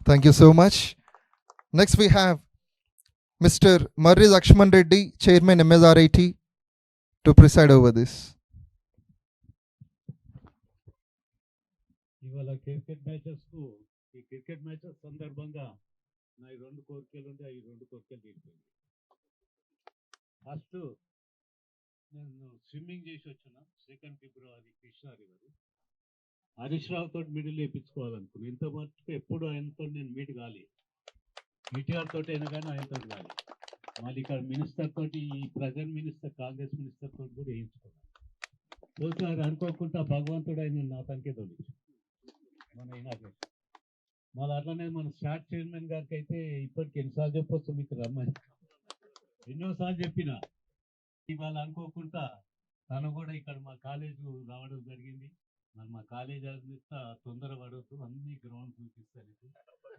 Thank you so much. Next we have Mr. Marri Lakshman Reddy, Chairman MSRIT, to preside over this. ఇవాళ cricket matches సందర్భంగా నా ఈ 2 కోరికలు ఉంటే ఈ 2 కోరికలు తీరిపోయింది. ఫస్ట్ నేను స్విమ్మింగ్ చేసి వచ్చిన 2 ఫిబ్రవరి కృష్ణా రివర్ హరీష్ రావు తోటి మిడిల్ వేయించుకోవాలనుకున్నాను. ఇంత మటుకు ఎప్పుడు ఆయనతో నేను మీట్ కాలి, ఈటీఆర్ తోటి అయినా కానీ ఆయనతో కాలి. మళ్ళీ ఇక్కడ మినిస్టర్ తోటి, ఈ ప్రజెంట్ మినిస్టర్ కాంగ్రెస్ మినిస్టర్ తోటి కూడా వేయించుకున్నాను. ఒకసారి అనుకోకుండా భగవంతుడు ఆయన నా తనకే తోలించు మన ఇనాగ్రేషన్. మళ్ళీ అట్లనే మన స్టార్ట్ చైర్మన్ గారికి అయితే ఇప్పటికి ఎన్నిసార్లు చెప్పొచ్చు మీకు రమ్మని, ఎన్నోసార్లు చెప్పిన. ఇవాళ అనుకోకుండా తను కూడా ఇక్కడ మా కాలేజ్ రావడం జరిగింది. మరి మా కాలేజ్ అంతా తొందర పడవద్దు, అన్ని గ్రౌండ్ చూపిస్తారు.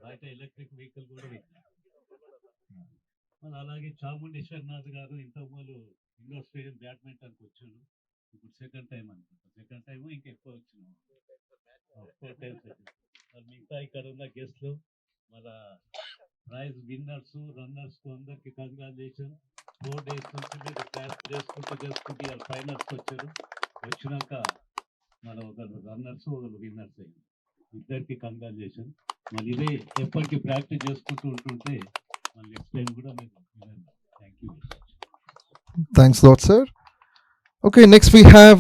బయట ఎలక్ట్రిక్ వెహికల్ కూడా పెట్టారు. మళ్ళీ అలాగే చాముండేశ్వరనాథ్ గారు ఇంతకుముందు ఇండోర్ స్టేడియం బ్యాడ్మింటన్కి వచ్చాను. ఇప్పుడు సెకండ్ టైం అనుకుంటా, సెకండ్ టైం ఇంకా ఎక్కువ వచ్చినాము, 4 times. మరి మిగతా ఇక్కడ ఉన్న గెస్ట్లు, మళ్ళా ప్రైజ్ విన్నర్స్, రన్నర్స్ అందరికి కంగ్రాచులేషన్. 4 days నుంచి మీరు క్లాస్ చేసుకుంటూ ఇవాళ ఫైనల్స్కి వచ్చారు. వచ్చినాక మన ఒకరు రన్నర్స్, ఒకరు విన్నర్స్ అయ్యారు. ఇద్దరికి కంగ్రాచులేషన్. మళ్ళీ ఇదే ఎప్పటికీ ప్రాక్టీస్ చేసుకుంటూ ఉంటుంటే మళ్ళీ నెక్స్ట్ టైం కూడా మీరు వినండి. Thank you. Thanks a lot, sir. Okay, next we have